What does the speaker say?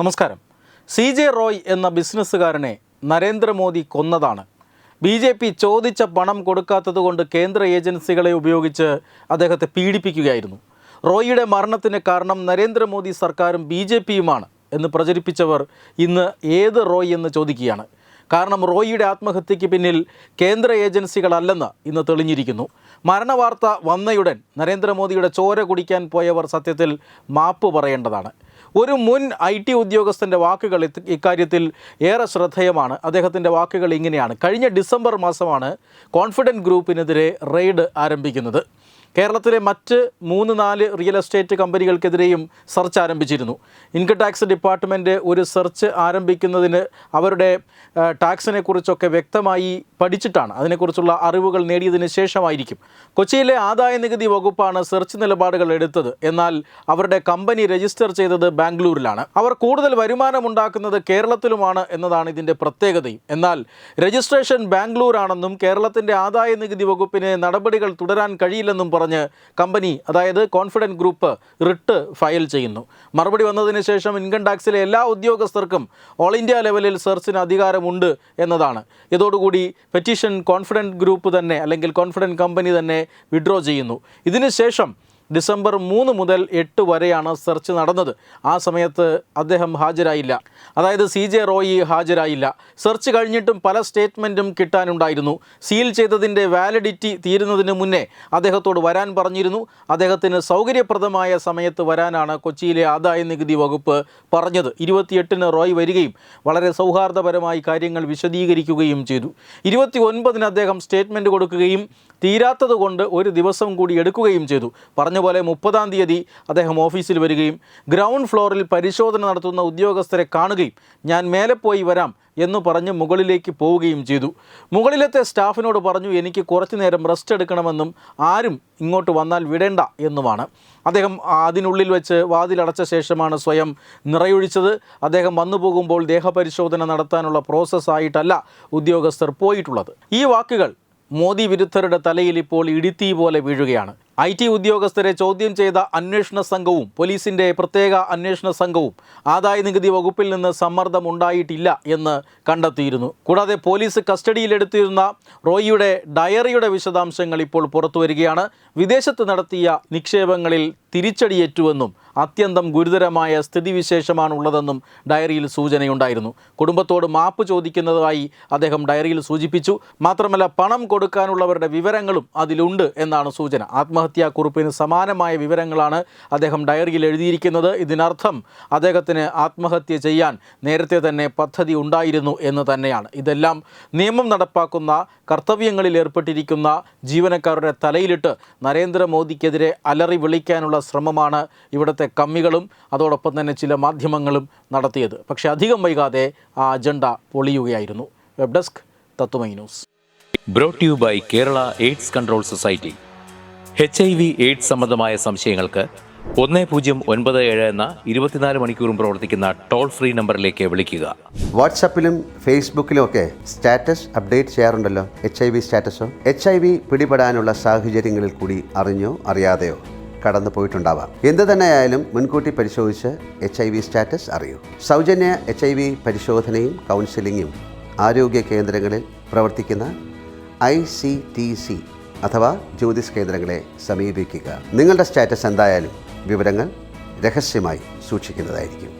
നമസ്കാരം. CJ റോയ് എന്ന ബിസിനസ്സുകാരനെ Narendra Modi കൊന്നതാണ്. BJP ചോദിച്ച പണം കൊടുക്കാത്തതുകൊണ്ട് കേന്ദ്ര ഏജൻസികളെ ഉപയോഗിച്ച് അദ്ദേഹത്തെ പീഡിപ്പിക്കുകയായിരുന്നു. റോയിയുടെ മരണത്തിന് കാരണം നരേന്ദ്രമോദി സർക്കാരും BJPയുമാണ് എന്ന് പ്രചരിപ്പിച്ചവർ ഇന്ന് ഏത് റോയ് എന്ന് ചോദിക്കുകയാണ്. കാരണം റോയിയുടെ ആത്മഹത്യയ്ക്ക് പിന്നിൽ കേന്ദ്ര ഏജൻസികളല്ലെന്ന് ഇന്ന് തെളിഞ്ഞിരിക്കുന്നു. മരണവാർത്ത വന്നയുടൻ നരേന്ദ്രമോദിയുടെ ചോര കുടിക്കാൻ പോയവർ സത്യത്തിൽ മാപ്പ് പറയേണ്ടതാണ്. ഒരു മുൻ IT ഉദ്യോഗസ്ഥൻ്റെ വാക്കുകൾ ഇക്കാര്യത്തിൽ ഏറെ ശ്രദ്ധേയമാണ്. അദ്ദേഹത്തിൻ്റെ വാക്കുകൾ ഇങ്ങനെയാണ്: കഴിഞ്ഞ ഡിസംബർ മാസമാണ് കോൺഫിഡൻറ്റ് ഗ്രൂപ്പിനെതിരെ റെയ്ഡ് ആരംഭിക്കുന്നത്. കേരളത്തിലെ മറ്റ് 3-4 റിയൽ എസ്റ്റേറ്റ് കമ്പനികൾക്കെതിരെയും സെർച്ച് ആരംഭിച്ചിരുന്നു. ഇൻകം ടാക്സ് ഡിപ്പാർട്ട്മെൻറ്റ് ഒരു സെർച്ച് ആരംഭിക്കുന്നതിന് അവരുടെ ടാക്സിനെ കുറിച്ചൊക്കെ വ്യക്തമായി പഠിച്ചിട്ടാണ്, അതിനെക്കുറിച്ചുള്ള അറിവുകൾ നേടിയതിന് ശേഷമായിരിക്കും. കൊച്ചിയിലെ ആദായ നികുതി വകുപ്പാണ് സെർച്ച് നിലപാടുകൾ എടുത്തത്. എന്നാൽ അവരുടെ കമ്പനി രജിസ്റ്റർ ചെയ്തത് ബാംഗ്ലൂരിലാണ്. അവർ കൂടുതൽ വരുമാനമുണ്ടാക്കുന്നത് കേരളത്തിലുമാണ് എന്നതാണ് ഇതിൻ്റെ പ്രത്യേകതയും. എന്നാൽ രജിസ്ട്രേഷൻ ബാംഗ്ലൂരാണെന്നും കേരളത്തിൻ്റെ ആദായ നികുതി വകുപ്പിന് നടപടികൾ തുടരാൻ കഴിയില്ലെന്നും പറഞ്ഞ് കമ്പനി, അതായത് കോൺഫിഡൻറ്റ് ഗ്രൂപ്പ്, റിട്ട് ഫയൽ ചെയ്യുന്നു. മറുപടി വന്നതിന് ശേഷം ഇൻകം ടാക്സിലെ എല്ലാ ഉദ്യോഗസ്ഥർക്കും ഓൾ ഇന്ത്യ ലെവലിൽ സെർച്ചിന് അധികാരമുണ്ട് എന്നതാണ്. ഇതോടുകൂടി പെറ്റീഷൻ കോൺഫിഡൻറ്റ് ഗ്രൂപ്പ് തന്നെ, അല്ലെങ്കിൽ കോൺഫിഡൻറ്റ് കമ്പനി തന്നെ വിഡ്രോ ചെയ്യുന്നു. ഇതിനുശേഷം ഡിസംബർ 3 മുതൽ 8 വരെയാണ് സെർച്ച് നടന്നത്. ആ സമയത്ത് അദ്ദേഹം ഹാജരായില്ല, അതായത് CJ റോയി ഹാജരായില്ല. സെർച്ച് കഴിഞ്ഞിട്ടും പല സ്റ്റേറ്റ്മെൻറ്റും കിട്ടാനുണ്ടായിരുന്നു. സീൽ ചെയ്തതിൻ്റെ വാലിഡിറ്റി തീരുന്നതിന് മുന്നേ അദ്ദേഹത്തോട് വരാൻ പറഞ്ഞിരുന്നു. അദ്ദേഹത്തിന് സൗകര്യപ്രദമായ സമയത്ത് വരാനാണ് കൊച്ചിയിലെ ആദായ നികുതി വകുപ്പ് പറഞ്ഞത്. 28-ന് റോയ് വരികയും വളരെ സൗഹാർദ്ദപരമായി കാര്യങ്ങൾ വിശദീകരിക്കുകയും ചെയ്തു. 29-ന് അദ്ദേഹം സ്റ്റേറ്റ്മെൻറ്റ് കൊടുക്കുകയും തീരാത്തത് കൊണ്ട് ഒരു ദിവസം കൂടി എടുക്കുകയും ചെയ്തു. പറഞ്ഞ പോലെ 30-ാം തീയതി അദ്ദേഹം ഓഫീസിൽ വരികയും ഗ്രൗണ്ട് ഫ്ലോറിൽ പരിശോധന നടത്തുന്ന ഉദ്യോഗസ്ഥരെ കാണുകയും ഞാൻ മേലെ പോയി വരാം എന്ന് പറഞ്ഞ് മുകളിലേക്ക് പോവുകയും ചെയ്തു. മുകളിലത്തെ സ്റ്റാഫിനോട് പറഞ്ഞു എനിക്ക് കുറച്ചു നേരം റെസ്റ്റ് എടുക്കണമെന്നും ആരും ഇങ്ങോട്ട് വന്നാൽ വിടേണ്ട എന്നുമാണ്. അദ്ദേഹം അതിനുള്ളിൽ വെച്ച് വാതിലടച്ച ശേഷമാണ് സ്വയം നിറയൊഴിച്ചത്. അദ്ദേഹം വന്നു പോകുമ്പോൾ ദേഹപരിശോധന നടത്താനുള്ള പ്രോസസ്സായിട്ടല്ല ഉദ്യോഗസ്ഥർ പോയിട്ടുള്ളത്. ഈ വാക്കുകൾ മോദി വിരുദ്ധരുടെ തലയിൽ ഇപ്പോൾ ഇടിത്തീ പോലെ വീഴുകയാണ്. IT ഉദ്യോഗസ്ഥരെ ചോദ്യം ചെയ്ത അന്വേഷണ സംഘവും പോലീസിൻ്റെ പ്രത്യേക അന്വേഷണ സംഘവും ആദായ നികുതി വകുപ്പിൽ നിന്ന് സമ്മർദ്ദം ഉണ്ടായിട്ടില്ല എന്ന് കണ്ടെത്തിയിരുന്നു. കൂടാതെ പോലീസ് കസ്റ്റഡിയിലെടുത്തിരുന്ന റോയിയുടെ ഡയറിയുടെ വിശദാംശങ്ങൾ ഇപ്പോൾ പുറത്തു വരികയാണ്. വിദേശത്ത് നടത്തിയ നിക്ഷേപങ്ങളിൽ തിരിച്ചടിയേറ്റുവെന്നും അത്യന്തം ഗുരുതരമായ സ്ഥിതിവിശേഷമാണുള്ളതെന്നും ഡയറിയിൽ സൂചനയുണ്ടായിരുന്നു. കുടുംബത്തോട് മാപ്പ് ചോദിക്കുന്നതായി അദ്ദേഹം ഡയറിയിൽ സൂചിപ്പിച്ചു. മാത്രമല്ല പണം കൊടുക്കാനുള്ളവരുടെ വിവരങ്ങളും അതിലുണ്ട് എന്നാണ് സൂചന. ആത്മഹത്യാക്കുറിപ്പിന് സമാനമായ വിവരങ്ങളാണ് അദ്ദേഹം ഡയറിയിൽ എഴുതിയിരിക്കുന്നത്. ഇതിനർത്ഥം അദ്ദേഹത്തിന് ആത്മഹത്യ ചെയ്യാൻ നേരത്തെ തന്നെ പദ്ധതി ഉണ്ടായിരുന്നു എന്ന് തന്നെയാണ്. ഇതെല്ലാം നിയമം നടപ്പാക്കുന്ന, കർത്തവ്യങ്ങളിൽ ഏർപ്പെട്ടിരിക്കുന്ന ജീവനക്കാരുടെ തലയിലിട്ട് നരേന്ദ്രമോദിക്കെതിരെ അലറി വിളിക്കാനുള്ള ശ്രമമാണ് ഇവിടുത്തെ കമ്മികളും അതോടൊപ്പം തന്നെ ചില മാധ്യമങ്ങളും നടത്തിയത്. പക്ഷേ അധികം വൈകാതെ ആ അജണ്ട പൊളിയുകയായിരുന്നു. Web desk Tatwamayi news. Brought you by Kerala AIDS control society. HIV/AIDS സംബന്ധമായ സംശയങ്ങൾക്ക് 1097 എന്ന 24 മണിക്കൂറും പ്രവർത്തിക്കുന്ന ടോൾ ഫ്രീ നമ്പറിലേക്ക് വിളിക്കുക. വാട്സാപ്പിലും ഫേസ്ബുക്കിലും ഒക്കെ സ്റ്റാറ്റസ് അപ്ഡേറ്റ് ചെയ്യാറുണ്ടല്ലോ. HIV സ്റ്റാറ്റസോ HIV പിടിപെടാനുള്ള സാഹചര്യങ്ങളിൽ കൂടി അറിഞ്ഞോ അറിയാതെയോ കടന്നു പോയിട്ടുണ്ടാവാം. എന്ത് തന്നെയായാലും മുൻകൂട്ടി പരിശോധിച്ച് HIV സ്റ്റാറ്റസ് അറിയൂ. സൗജന്യ HIV പരിശോധനയും കൗൺസിലിങ്ങും ആരോഗ്യ കേന്ദ്രങ്ങളിൽ പ്രവർത്തിക്കുന്ന ICTC അഥവാ ജ്യോതിസ് കേന്ദ്രങ്ങളെ സമീപിക്കുക. നിങ്ങളുടെ സ്റ്റാറ്റസ് എന്തായാലും വിവരങ്ങൾ രഹസ്യമായി സൂക്ഷിക്കുന്നതായിരിക്കും.